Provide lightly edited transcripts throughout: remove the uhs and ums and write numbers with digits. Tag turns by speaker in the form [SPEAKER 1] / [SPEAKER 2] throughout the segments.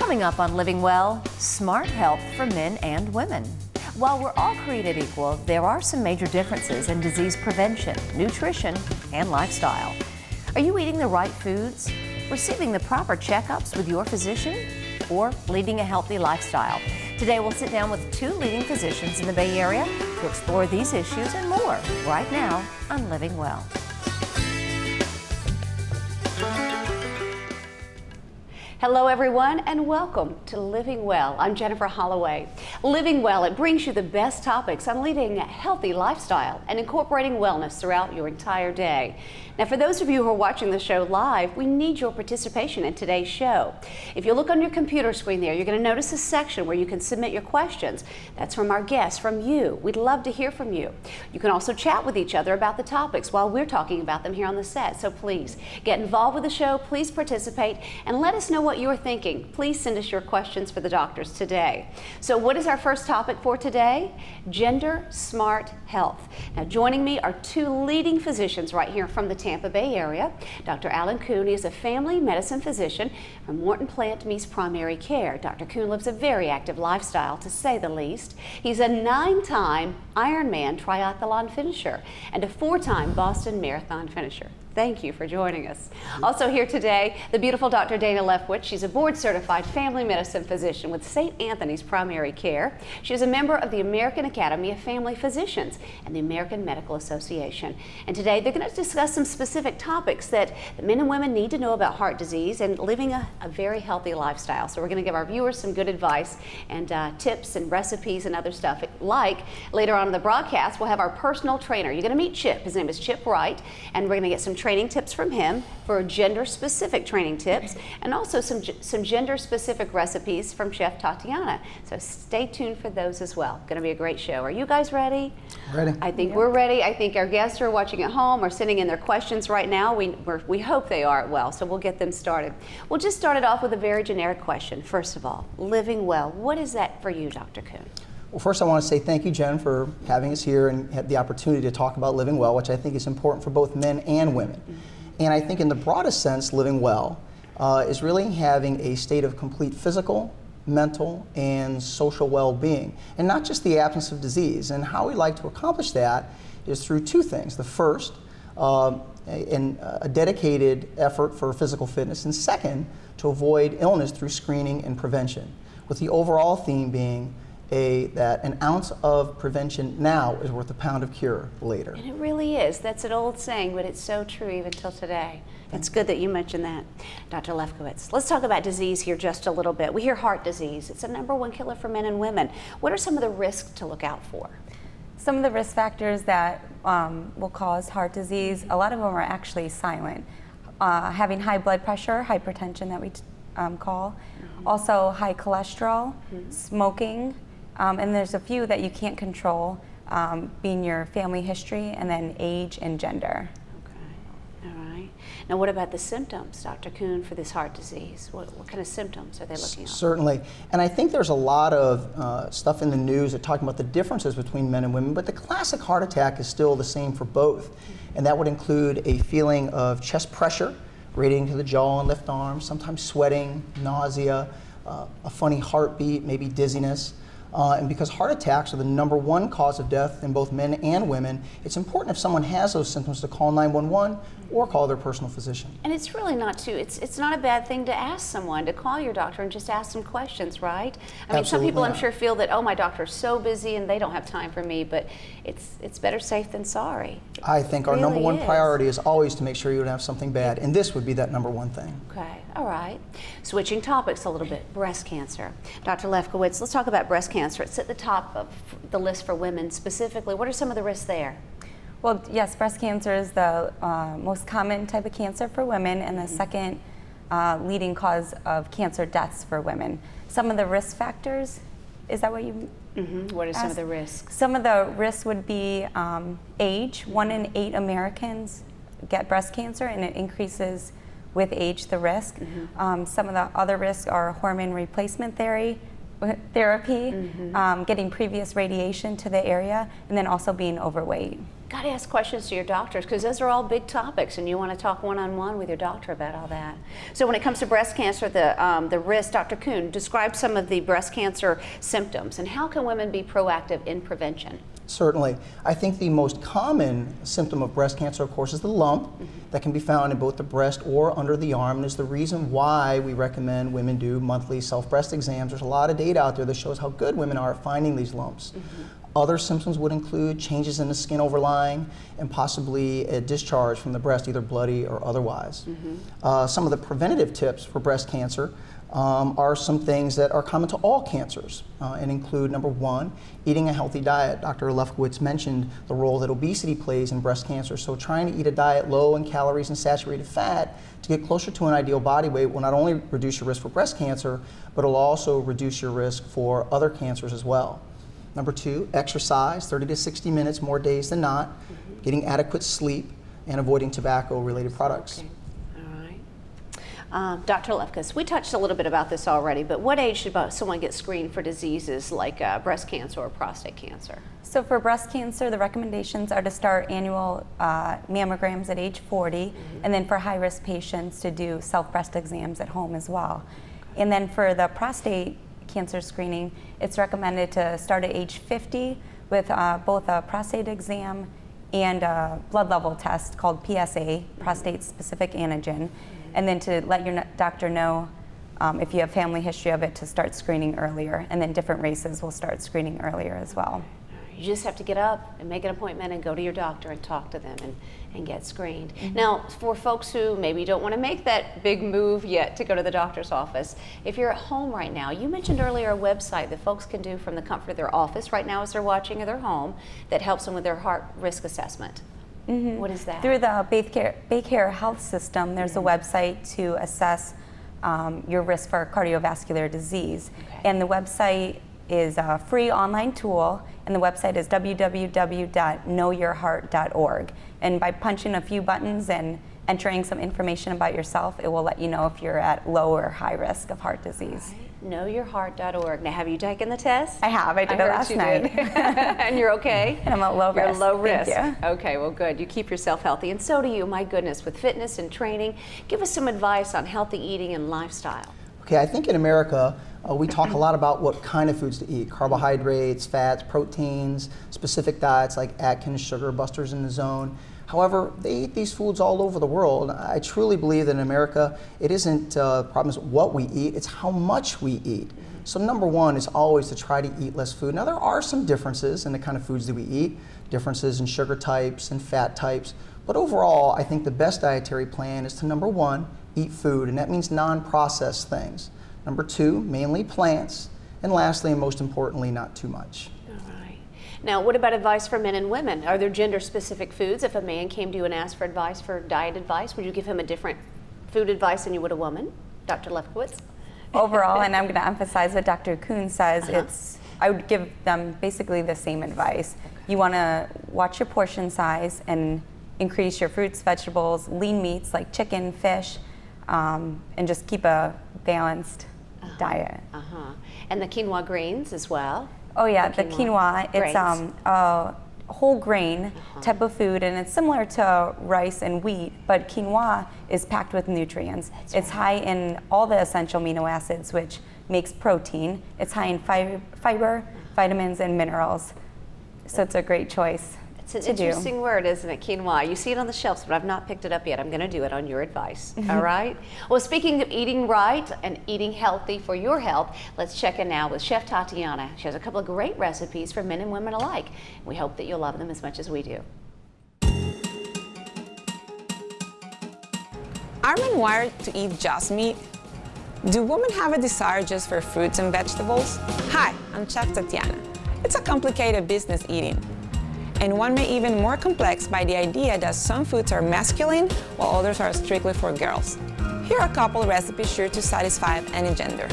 [SPEAKER 1] Coming up on Living Well, smart health for men and women. While we're all created equal, there are some major differences in disease prevention, nutrition, and lifestyle. Are you eating the right foods, receiving the proper checkups with your physician, or leading a healthy lifestyle? Today we'll sit down with two leading physicians in the Bay Area to explore these issues and more right now on Living Well.
[SPEAKER 2] Hello everyone and welcome to Living Well. I'm Jennifer Holloway. Living Well, it brings you the best topics on leading a healthy lifestyle and incorporating wellness throughout your entire day. Now for those of you who are watching the show live, we need your participation in today's show. If you look on your computer screen there, you're going to notice a section where you can submit your questions. That's from our guests, from you. We'd love to hear from you. You can also chat with each other about the topics while we're talking about them here on the set. So please get involved with the show, please participate, and let us know what you're thinking. Please send us your questions for the doctors today. So what is our first topic for today? Gender smart health. Now joining me are two leading physicians right here from the Tampa Bay area. Dr. Alan Kuhn is a family medicine physician from Morton Plant Meets Primary Care. Dr. Kuhn lives a very active lifestyle, to say the least. He's a 9-time Ironman triathlon finisher and a 4-time Boston Marathon finisher. Thank you for joining us. Also here today, the beautiful Dr. Dana Lefkowitz. She's a board-certified family medicine physician with St. Anthony's Primary Care. She is a member of the American Academy of Family Physicians and the American Medical Association. And today they're going to discuss some specific topics that men and women need to know about heart disease and living a very healthy lifestyle. So we're going to give our viewers some good advice and tips and recipes and other stuff. Like later on in the broadcast, we'll have our personal trainer. You're going to meet Chip. His name is Chip Wright, and we're going to get some training tips from him for gender-specific training tips, and also some gender-specific recipes from Chef Tatiana. So stay tuned for those as well. Going to be a great show. Are you guys ready?
[SPEAKER 3] Ready.
[SPEAKER 2] I think we're ready. I think our guests who are watching at home are sending in their questions right now. We hope they are well, so we'll get them started. We'll just start it off with a very generic question. First of all, living well. What is that for you, Dr. Kuhn?
[SPEAKER 3] Well, first I want to say thank you, Jen, for having us here and have the opportunity to talk about living well, which I think is important for both men and women. Mm-hmm. And I think in the broadest sense, living well is really having a state of complete physical, mental, and social well-being, and not just the absence of disease. And how we like to accomplish that is through two things. The first, a dedicated effort for physical fitness, and second, to avoid illness through screening and prevention, with the overall theme being that an ounce of prevention now is worth a pound of cure later.
[SPEAKER 2] And it really is. That's an old saying, but it's so true even till today. It's good that you mentioned that, Dr. Lefkowitz. Let's talk about disease here just a little bit. We hear heart disease. It's the #1 killer for men and women. What are some of the risks to look out for?
[SPEAKER 4] Some of the risk factors that will cause heart disease, a lot of them are actually silent. Having high blood pressure, hypertension that we call, also high cholesterol, smoking, and there's a few that you can't control, being your family history and then age and gender.
[SPEAKER 2] Okay, all right. Now what about the symptoms, Dr. Kuhn, for this heart disease? What kind of symptoms are they looking at?
[SPEAKER 3] Certainly, and I think there's a lot of stuff in the news that talking about the differences between men and women, but the classic heart attack is still the same for both. And that would include a feeling of chest pressure, radiating to the jaw and left arm, sometimes sweating, nausea, a funny heartbeat, maybe dizziness. And because heart attacks are the #1 cause of death in both men and women, it's important if someone has those symptoms to call 911 or call their personal physician.
[SPEAKER 2] And it's really not too, it's not a bad thing to ask someone, to call your doctor and just ask some questions, right? I mean, some people I'm sure feel that, oh, my doctor's so busy and they don't have time for me, but it's better safe than sorry.
[SPEAKER 3] I think our #1 priority is always to make sure you don't have something bad, and this would be that #1 thing.
[SPEAKER 2] Okay, all right. Switching topics a little bit, breast cancer. Dr. Lefkowitz, let's talk about breast cancer. It's at the top of the list for women specifically. What are some of the risks there?
[SPEAKER 4] Well, yes, breast cancer is the most common type of cancer for women and the second leading cause of cancer deaths for women. Some of the risk factors, is that what you
[SPEAKER 2] What are some of the risks?
[SPEAKER 4] Some of the risks would be age. 1 in 8 Americans get breast cancer, and it increases with age, the risk. Some of the other risks are hormone replacement therapy, getting previous radiation to the area, and then also being overweight.
[SPEAKER 2] Got to ask questions to your doctors because those are all big topics and you want to talk one-on-one with your doctor about all that. So when it comes to breast cancer, the risk, Dr. Kuhn, describe some of the breast cancer symptoms and how can women be proactive in prevention?
[SPEAKER 3] Certainly. I think the most common symptom of breast cancer, of course, is the lump that can be found in both the breast or under the arm, and is the reason why we recommend women do monthly self-breast exams. There's a lot of data out there that shows how good women are at finding these lumps. Other symptoms would include changes in the skin overlying and possibly a discharge from the breast, either bloody or otherwise. Some of the preventative tips for breast cancer are some things that are common to all cancers and include, number one, eating a healthy diet. Dr. Lefkowitz mentioned the role that obesity plays in breast cancer, so trying to eat a diet low in calories and saturated fat to get closer to an ideal body weight will not only reduce your risk for breast cancer, but it'll also reduce your risk for other cancers as well. Number two, exercise, 30 to 60 minutes more days than not, getting adequate sleep, and avoiding tobacco-related products.
[SPEAKER 2] Okay. All right. Dr. Lefkowitz, we touched a little bit about this already, but what age should someone get screened for diseases like breast cancer or prostate cancer?
[SPEAKER 4] So for breast cancer, the recommendations are to start annual mammograms at age 40, and then for high-risk patients to do self-breast exams at home as well. And then for the prostate cancer screening, it's recommended to start at age 50 with both a prostate exam and a blood level test called PSA, prostate specific antigen, and then to let your doctor know if you have family history of it to start screening earlier, and then different races will start screening earlier as well.
[SPEAKER 2] You just have to get up and make an appointment and go to your doctor and talk to them and get screened. Now, for folks who maybe don't want to make that big move yet to go to the doctor's office, if you're at home right now, you mentioned earlier a website that folks can do from the comfort of their office right now as they're watching at their home that helps them with their heart risk assessment. What is that?
[SPEAKER 4] Through the BayCare Health System, there's a website to assess your risk for cardiovascular disease. And the website is a free online tool, and the website is www.knowyourheart.org. And by punching a few buttons and entering some information about yourself, it will let you know if you're at low or high risk of heart disease.
[SPEAKER 2] Knowyourheart.org. Now, have you taken the test?
[SPEAKER 4] I have. I did it last night.
[SPEAKER 2] And you're okay?
[SPEAKER 4] And I'm at low risk.
[SPEAKER 2] You're low risk.
[SPEAKER 4] Thank you.
[SPEAKER 2] Okay, well, good. You keep yourself healthy, and so do you. My goodness, with fitness and training, give us some advice on healthy eating and lifestyle.
[SPEAKER 3] Okay, I think in America, we talk a lot about what kind of foods to eat: carbohydrates, fats, proteins, specific diets like Atkins, Sugar Busters in the Zone. However, they eat these foods all over the world. I truly believe that in America, it isn't the problem is what we eat, it's how much we eat. So number one is always to try to eat less food. Now there are some differences in the kind of foods that we eat, differences in sugar types and fat types, but overall, I think the best dietary plan is to, number one, eat food, and that means non-processed things. Number two, mainly plants, and lastly, and most importantly, not too much.
[SPEAKER 2] Now, what about advice for men and women? Are there gender-specific foods? If a man came to you and asked for advice, for diet advice, would you give him a different food advice than you would a woman? Dr. Lefkowitz?
[SPEAKER 4] Overall, and I'm going to emphasize what Dr. Kuhn says, I would give them basically the same advice. You want to watch your portion size and increase your fruits, vegetables, lean meats like chicken, fish, and just keep a balanced diet.
[SPEAKER 2] And the quinoa greens as well?
[SPEAKER 4] Oh yeah, the quinoa, it's a whole grain type of food, and it's similar to rice and wheat, but quinoa is packed with nutrients. It's high in all the essential amino acids, which makes protein. It's high in fiber, vitamins, and minerals. So it's a great choice.
[SPEAKER 2] It's an interesting word, isn't it, quinoa? You see it on the shelves, but I've not picked it up yet. I'm going to do it on your advice, all right? Well, speaking of eating right and eating healthy for your health, let's check in now with Chef Tatiana. She has a couple of great recipes for men and women alike. We hope that you'll love them as much as we do.
[SPEAKER 5] Are men wired to eat just meat? Do women have a desire just for fruits and vegetables? Hi, I'm Chef Tatiana. It's a complicated business eating, and one may even more complex by the idea that some foods are masculine while others are strictly for girls. Here are a couple recipes sure to satisfy any gender.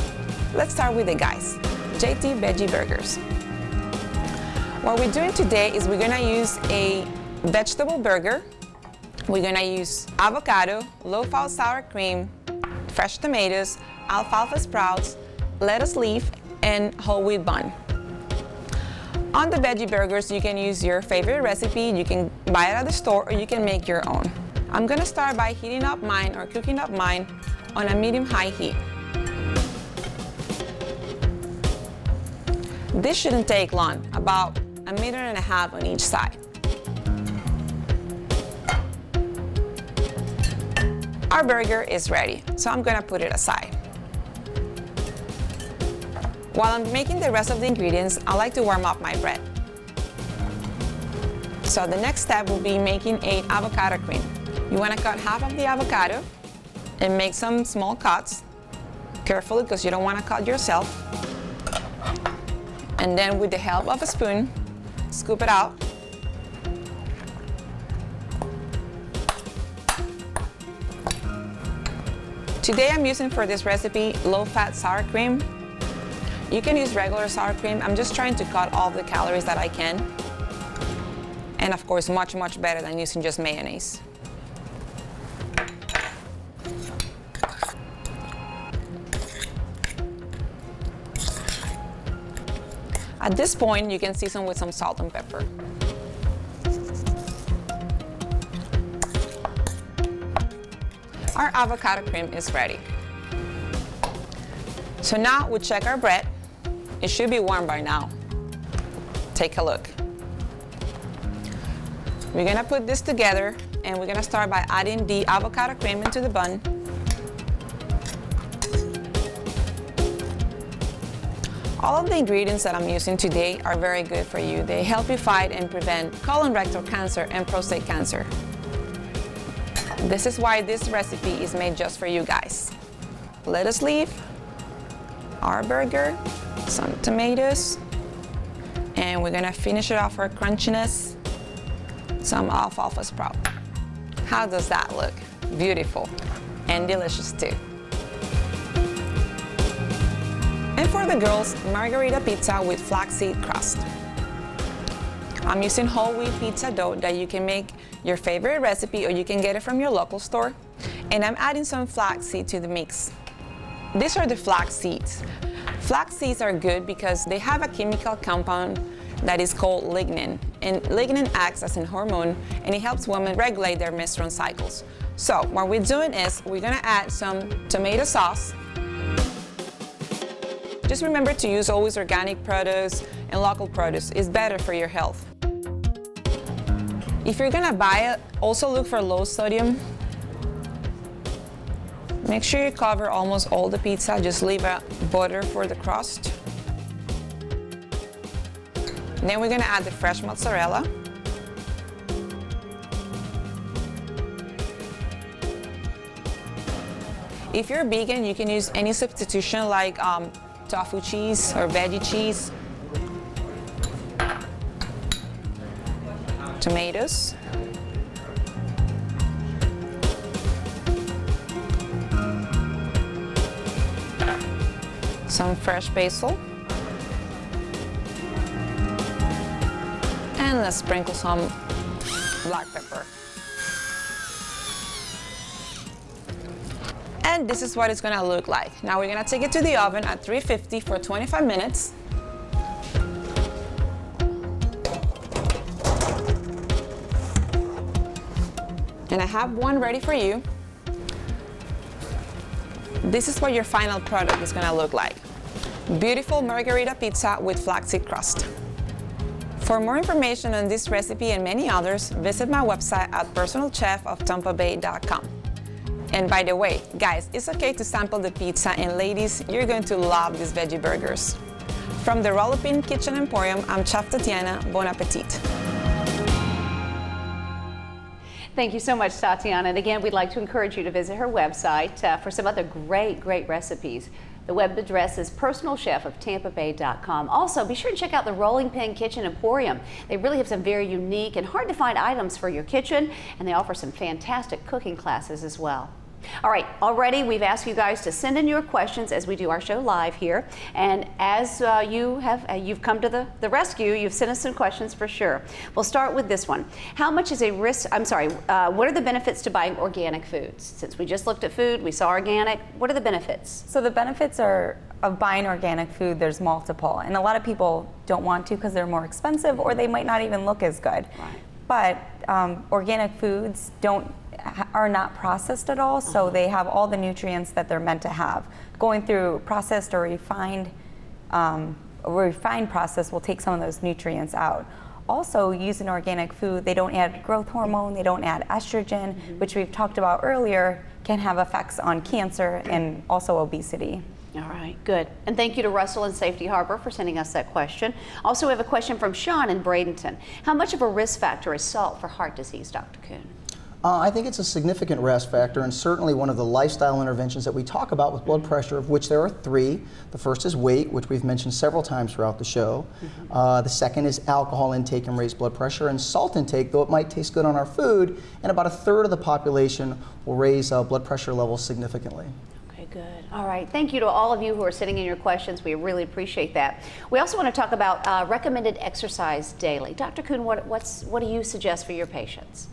[SPEAKER 5] Let's start with the guys. JT Veggie Burgers. What we're doing today is we're gonna use a vegetable burger. We're gonna use avocado, low-fat sour cream, fresh tomatoes, alfalfa sprouts, lettuce leaf, and whole wheat bun. On the veggie burgers, you can use your favorite recipe. You can buy it at the store or you can make your own. I'm gonna start by heating up mine or cooking up mine on a medium-high heat. This shouldn't take long, about 1.5 minutes on each side. Our burger is ready, so I'm gonna put it aside. While I'm making the rest of the ingredients, I like to warm up my bread. So the next step will be making an avocado cream. You wanna cut half of the avocado and make some small cuts, carefully because you don't wanna cut yourself. And then with the help of a spoon, scoop it out. Today I'm using for this recipe low-fat sour cream. You can use regular sour cream. I'm just trying to cut all the calories that I can. And of course, much, much better than using just mayonnaise. At this point, you can season with some salt and pepper. Our avocado cream is ready. So now we check our bread. It should be warm by now. Take a look. We're gonna put this together and we're gonna start by adding the avocado cream into the bun. All of the ingredients that I'm using today are very good for you. They help you fight and prevent colorectal cancer and prostate cancer. This is why this recipe is made just for you guys. Lettuce leaf, our burger, some tomatoes, and we're gonna finish it off for crunchiness, some alfalfa sprout. How does that look? Beautiful and delicious too. And for the girls, margherita pizza with flaxseed crust. I'm using whole wheat pizza dough that you can make your favorite recipe or you can get it from your local store. And I'm adding some flaxseed to the mix. These are the flax seeds. Flax seeds are good because they have a chemical compound that is called lignin. And lignin acts as a hormone and it helps women regulate their menstrual cycles. So what we're doing is we're gonna add some tomato sauce. Just remember to use always organic produce and local produce. It's better for your health. If you're gonna buy it, also look for low sodium. Make sure you cover almost all the pizza. Just leave a butter for the crust. And then we're gonna add the fresh mozzarella. If you're vegan, you can use any substitution like tofu cheese or veggie cheese. Tomatoes. Some fresh basil. And let's sprinkle some black pepper. And this is what it's gonna look like. Now we're gonna take it to the oven at 350 for 25 minutes. And I have one ready for you. This is what your final product is gonna look like. Beautiful margherita pizza with flaxseed crust. For more information on this recipe and many others, visit my website at personalchefoftampabay.com. And by the way, guys, it's okay to sample the pizza, and ladies, you're going to love these veggie burgers. From the Roll-Up-In Kitchen Emporium, I'm Chef Tatiana. Bon appetit.
[SPEAKER 2] Thank you so much, Tatiana. And again, we'd like to encourage you to visit her website for some other great recipes. The web address is personalchefoftampabay.com. Also, be sure to check out the Rolling Pin Kitchen Emporium. They really have some very unique and hard to find items for your kitchen, and they offer some fantastic cooking classes as well. All right, already we've asked you guys to send in your questions as we do our show live here. And as you've come to the rescue, you've sent us some questions for sure. We'll start with this one. How much is a risk, what are the benefits to buying organic foods? Since we just looked at food, we saw organic, what are the benefits?
[SPEAKER 4] So the benefits are of buying organic food, there's multiple. And a lot of people don't want to because they're more expensive or they might not even look as good.
[SPEAKER 2] Right.
[SPEAKER 4] But organic foods are not processed at all, so they have all the nutrients that they're meant to have. Going through processed or refined process will take some of those nutrients out. Also, using organic food, they don't add growth hormone, they don't add estrogen, which we've talked about earlier, can have effects on cancer and also obesity.
[SPEAKER 2] All right, good. And thank you to Russell and Safety Harbor for sending us that question. Also, we have a question from Sean in Bradenton. How much of a risk factor is salt for heart disease, Dr. Kuhn?
[SPEAKER 3] I think it's a significant risk factor, and certainly one of the lifestyle interventions that we talk about with blood pressure, of which there are 3. The first is weight, which we've mentioned several times throughout the show. The second is alcohol intake and raised blood pressure, and salt intake, though it might taste good on our food, and about 1/3 of the population will raise blood pressure levels significantly.
[SPEAKER 2] Okay, good. All right. Thank you to all of you who are sending in your questions. We really appreciate that. We also want to talk about recommended exercise daily. Dr. Kuhn, what do you suggest for your patients?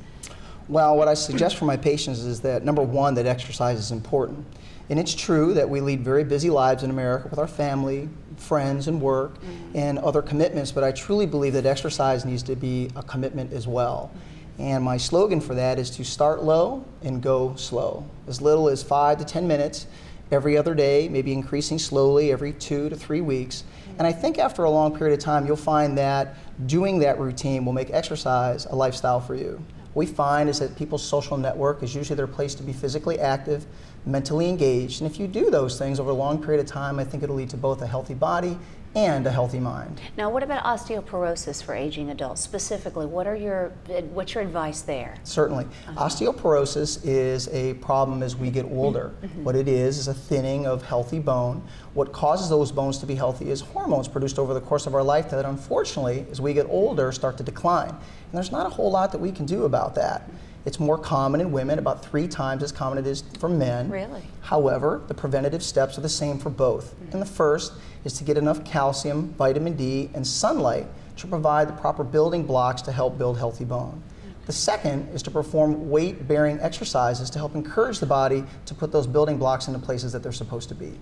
[SPEAKER 3] Well, what I suggest for my patients is that, number one, that exercise is important. And it's true that we lead very busy lives in America with our family, friends, and work, and other commitments, but I truly believe that exercise needs to be a commitment as well. And my slogan for that is to start low and go slow. As little as 5 to 10 minutes every other day, maybe increasing slowly every 2 to 3 weeks. And I think after a long period of time, you'll find that doing that routine will make exercise a lifestyle for you. What we find is that people's social network is usually their place to be physically active, mentally engaged, and if you do those things over a long period of time, I think it'll lead to both a healthy body and a healthy mind.
[SPEAKER 2] Now, what about osteoporosis for aging adults? Specifically, what's your advice there?
[SPEAKER 3] Certainly. Osteoporosis is a problem as we get older. What it is a thinning of healthy bone. What causes those bones to be healthy is hormones produced over the course of our life that, unfortunately, as we get older, start to decline. And there's not a whole lot that we can do about that. It's more common in women, about 3 times as common as it is for men.
[SPEAKER 2] Really?
[SPEAKER 3] However, the preventative steps are the same for both. And the first is to get enough calcium, vitamin D, and sunlight to provide the proper building blocks to help build healthy bone. The second is to perform weight-bearing exercises to help encourage the body to put those building blocks into places that they're supposed to be.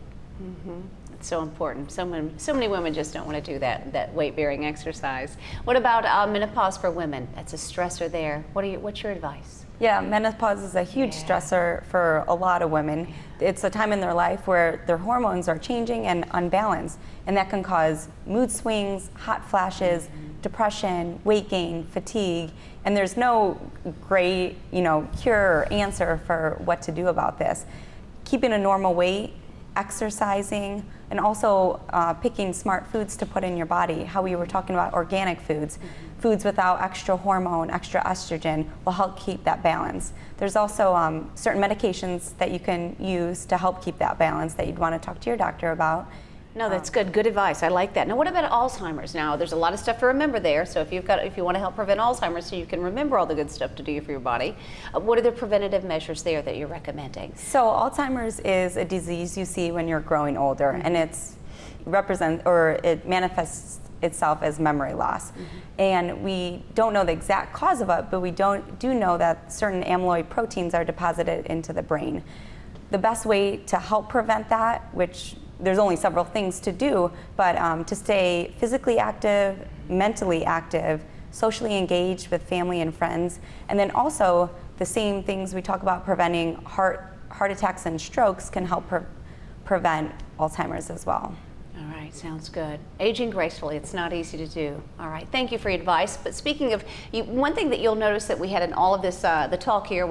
[SPEAKER 2] It's so important. So many women just don't want to do that weight-bearing exercise. What about menopause for women? That's a stressor there. What's your advice?
[SPEAKER 4] Yeah, menopause is a huge stressor for a lot of women. It's a time in their life where their hormones are changing and unbalanced, and that can cause mood swings, hot flashes, depression, weight gain, fatigue, and there's no great, cure or answer for what to do about this. Keeping a normal weight, exercising, and also picking smart foods to put in your body. How we were talking about organic foods. Foods without extra hormone, extra estrogen will help keep that balance. There's also certain medications that you can use to help keep that balance that you'd want to talk to your doctor about.
[SPEAKER 2] No, that's good. Good advice. I like that. Now, what about Alzheimer's? Now, there's a lot of stuff to remember there. So if you want to help prevent Alzheimer's, so you can remember all the good stuff to do for your body, what are the preventative measures there that you're recommending?
[SPEAKER 4] So Alzheimer's is a disease you see when you're growing older, and it manifests itself as memory loss. And we don't know the exact cause of it, but we do know that certain amyloid proteins are deposited into the brain. The best way to help prevent that, which there's only several things to do, but to stay physically active, mentally active, socially engaged with family and friends, and then also the same things we talk about preventing heart attacks and strokes can help prevent Alzheimer's as well.
[SPEAKER 2] All right, sounds good. Aging gracefully, it's not easy to do. All right, thank you for your advice. But speaking of, one thing that you'll notice that we had in all of this, the talk here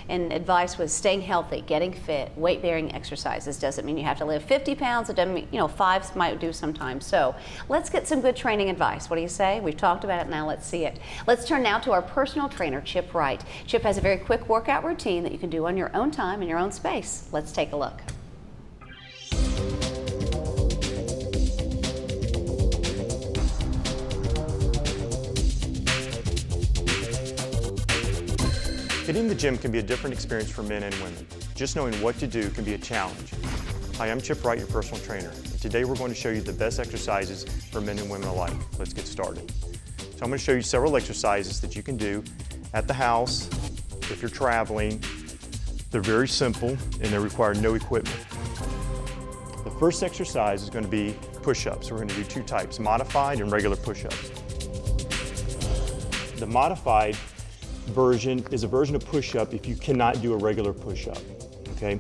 [SPEAKER 2] advice was staying healthy, getting fit, weight-bearing exercises. Doesn't mean you have to live 50 pounds. It doesn't mean, 5 might do sometimes. So let's get some good training advice. What do you say? We've talked about it, now let's see it. Let's turn now to our personal trainer, Chip Wright. Chip has a very quick workout routine that you can do on your own time in your own space. Let's take a look.
[SPEAKER 6] Hitting the gym can be a different experience for men and women. Just knowing what to do can be a challenge. Hi, I'm Chip Wright, your personal trainer. And today we're going to show you the best exercises for men and women alike. Let's get started. So I'm going to show you several exercises that you can do at the house, if you're traveling. They're very simple and they require no equipment. The first exercise is going to be push-ups. We're going to do two types, modified and regular push-ups. The modified version is a version of push-up if you cannot do a regular push-up, okay?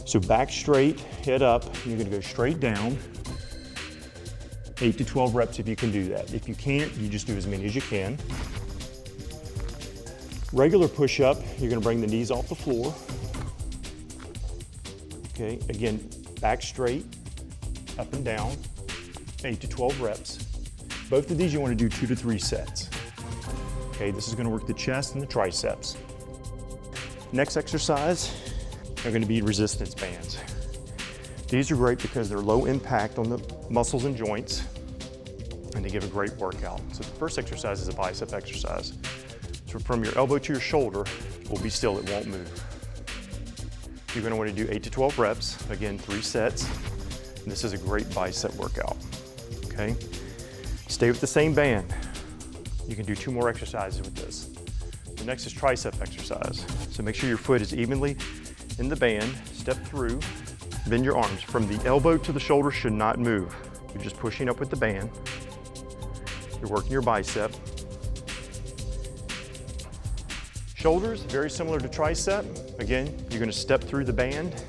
[SPEAKER 6] So back straight, head up, you're going to go straight down. 8 to 12 reps if you can do that. If you can't, you just do as many as you can. Regular push-up, you're going to bring the knees off the floor. Okay, again, back straight, up and down, 8 to 12 reps. Both of these you want to do 2 to 3 sets. Okay, this is going to work the chest and the triceps. Next exercise are going to be resistance bands. These are great because they're low impact on the muscles and joints, and they give a great workout. So the first exercise is a bicep exercise. So from your elbow to your shoulder, will be still, it won't move. You're going to want to do 8 to 12 reps, again 3 sets. And this is a great bicep workout, okay? Stay with the same band. You can do 2 more exercises with this. The next is tricep exercise. So make sure your foot is evenly in the band, step through, bend your arms. From the elbow to the shoulder should not move. You're just pushing up with the band. You're working your bicep. Shoulders, very similar to tricep. Again, you're going to step through the band.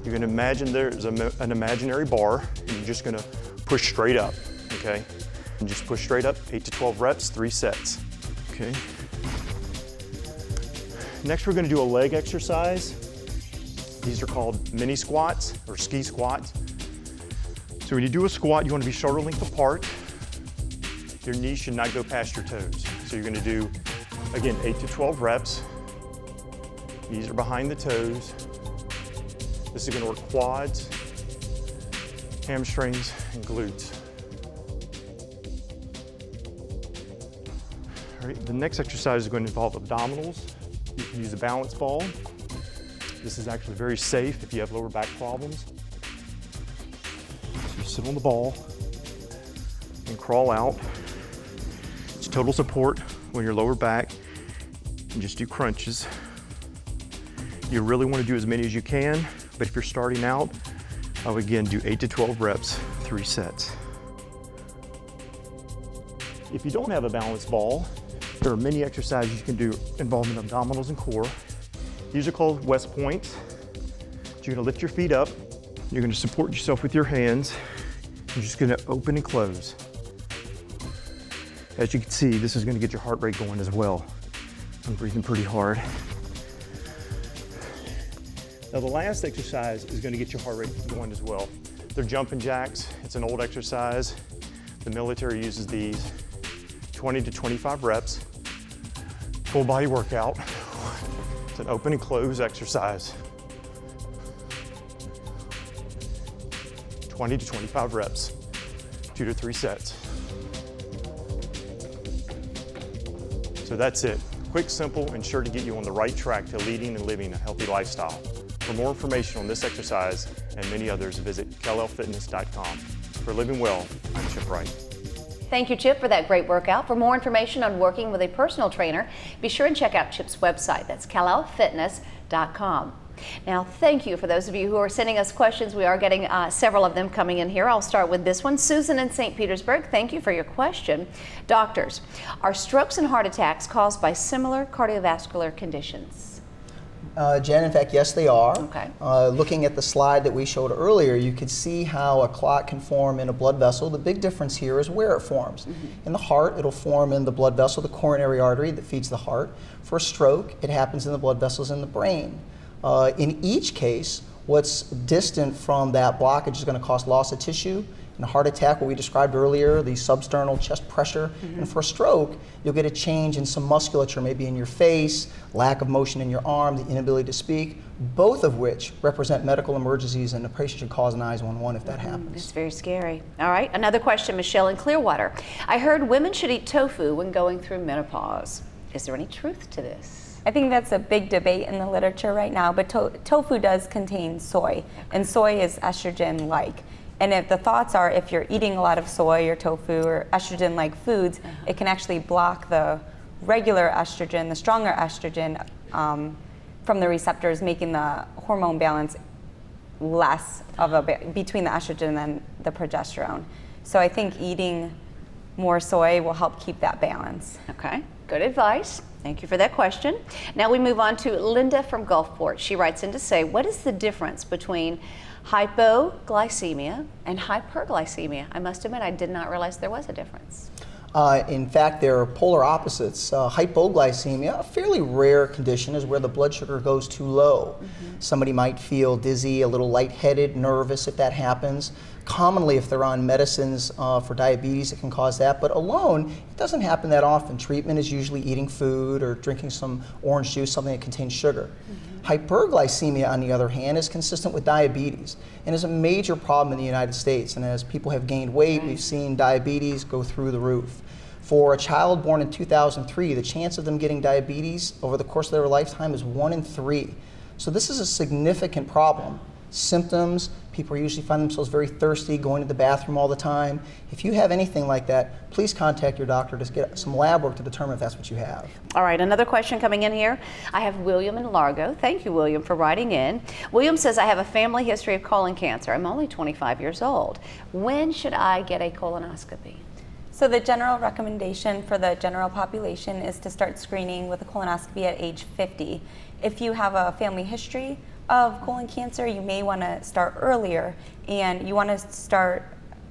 [SPEAKER 6] You're going to imagine there's an imaginary bar, and you're just going to push straight up, okay? And just push straight up, 8 to 12 reps, 3 sets, okay? Next, we're going to do a leg exercise. These are called mini squats or ski squats. So when you do a squat, you want to be shoulder length apart. Your knees should not go past your toes. So you're going to do, again, 8 to 12 reps. Knees are behind the toes. This is going to work quads, hamstrings, and glutes. All right, the next exercise is going to involve abdominals. You can use a balance ball. This is actually very safe if you have lower back problems. So you sit on the ball and crawl out. It's total support on your lower back, and just do crunches. You really want to do as many as you can, but if you're starting out, I would again do 8 to 12 reps, 3 sets. If you don't have a balance ball, there are many exercises you can do involving abdominals and core. These are called West Points. You're going to lift your feet up. You're going to support yourself with your hands. You're just going to open and close. As you can see, this is going to get your heart rate going as well. I'm breathing pretty hard. Now the last exercise is going to get your heart rate going as well. They're jumping jacks. It's an old exercise. The military uses these. 20 to 25 reps. Full body workout. It's an open and close exercise. 20 to 25 reps, 2 to 3 sets. So that's it. Quick, simple, and sure to get you on the right track to leading and living a healthy lifestyle. For more information on this exercise and many others, visit KalelFitness.com. For Living Well, I'm Chip Wright.
[SPEAKER 2] Thank you, Chip, for that great workout. For more information on working with a personal trainer, be sure and check out Chip's website. That's KalelFitness.com. Now, thank you for those of you who are sending us questions. We are getting several of them coming in here. I'll start with this one. Susan in St. Petersburg, thank you for your question. Doctors, are strokes and heart attacks caused by similar cardiovascular conditions?
[SPEAKER 3] Jen, in fact, yes, they are.
[SPEAKER 2] Okay.
[SPEAKER 3] Looking at the slide that we showed earlier, you could see how a clot can form in a blood vessel. The big difference here is where it forms. In the heart, it'll form in the blood vessel, the coronary artery that feeds the heart. For a stroke, it happens in the blood vessels in the brain. In each case, what's distant from that blockage is going to cause loss of tissue. In a heart attack, what we described earlier, the substernal chest pressure. And for a stroke, you'll get a change in some musculature, maybe in your face, lack of motion in your arm, the inability to speak, both of which represent medical emergencies, and the patient should call 911 if that happens.
[SPEAKER 2] It's very scary. All right, another question, Michelle in Clearwater. I heard women should eat tofu when going through menopause. Is there any truth to this?
[SPEAKER 4] I think that's a big debate in the literature right now, but tofu does contain soy, and soy is estrogen-like. And if the thoughts are, if you're eating a lot of soy or tofu or estrogen-like foods, it can actually block the regular estrogen, the stronger estrogen, from the receptors, making the hormone balance less of a between the estrogen and the progesterone. So I think eating more soy will help keep that balance.
[SPEAKER 2] Okay, good advice. Thank you for that question. Now we move on to Linda from Gulfport. She writes in to say, what is the difference between hypoglycemia and hyperglycemia? I must admit, I did not realize there was a difference.
[SPEAKER 3] In fact, they're polar opposites. Hypoglycemia, a fairly rare condition, is where the blood sugar goes too low. Somebody might feel dizzy, a little lightheaded, nervous if that happens. Commonly, if they're on medicines for diabetes, it can cause that, but alone, it doesn't happen that often. Treatment is usually eating food or drinking some orange juice, something that contains sugar. Hyperglycemia, on the other hand, is consistent with diabetes and is a major problem in the United States. And as people have gained weight, we've seen diabetes go through the roof. For a child born in 2003, the chance of them getting diabetes over the course of their lifetime is 1 in 3. So this is a significant problem. Symptoms, people usually find themselves very thirsty, going to the bathroom all the time. If you have anything like that, please contact your doctor to get some lab work to determine if that's what you have.
[SPEAKER 2] All right, another question coming in here. I have William in Largo. Thank you, William, for writing in. William says, I have a family history of colon cancer. I'm only 25 years old. When should I get a colonoscopy?
[SPEAKER 4] So the general recommendation for the general population is to start screening with a colonoscopy at age 50. If you have a family history of colon cancer, you may want to start earlier, and you want to start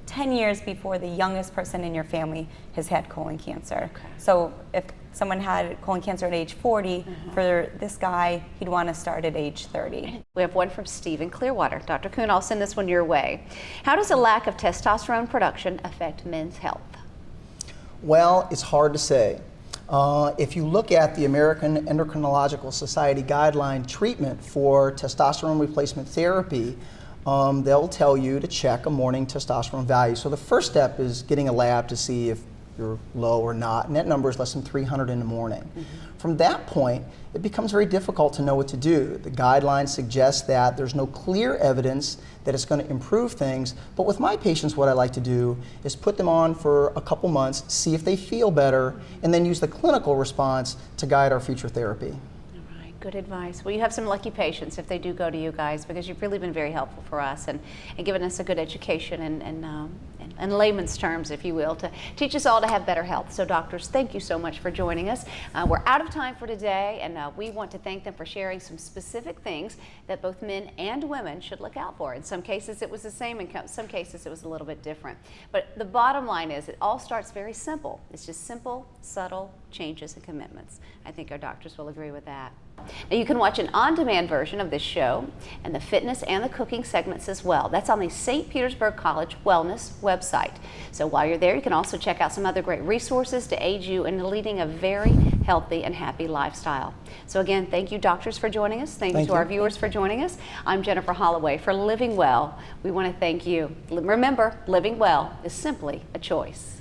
[SPEAKER 4] 10 years before the youngest person in your family has had colon cancer.
[SPEAKER 2] Okay.
[SPEAKER 4] So if someone had colon cancer at age 40, for this guy, he'd want to start at age 30.
[SPEAKER 2] We have one from Steve in Clearwater. Dr. Kuhn, I'll send this one your way. How does a lack of testosterone production affect men's health?
[SPEAKER 3] Well, it's hard to say. If you look at the American Endocrinological Society guideline treatment for testosterone replacement therapy, they'll tell you to check a morning testosterone value. So the first step is getting a lab to see if you're low or not, and that number is less than 300 in the morning. From that point, it becomes very difficult to know what to do. The guidelines suggest that there's no clear evidence that it's going to improve things, but with my patients, what I like to do is put them on for a couple months, see if they feel better, and then use the clinical response to guide our future therapy.
[SPEAKER 2] All right, good advice. Well, you have some lucky patients if they do go to you guys, because you've really been very helpful for us and given us a good education and layman's terms, if you will, to teach us all to have better health. So doctors, thank you so much for joining us. We're out of time for today, and we want to thank them for sharing some specific things that both men and women should look out for. In some cases it was the same, in some cases it was a little bit different. But the bottom line is it all starts very simple. It's just simple, subtle changes and commitments. I think our doctors will agree with that. Now you can watch an on-demand version of this show and the fitness and the cooking segments as well. That's on the St. Petersburg College Wellness website. So while you're there, you can also check out some other great resources to aid you in leading a very healthy and happy lifestyle. So again, thank you doctors for joining us. Thank you to our viewers for joining us. I'm Jennifer Holloway for Living Well. We want to thank you. Remember, living well is simply a choice.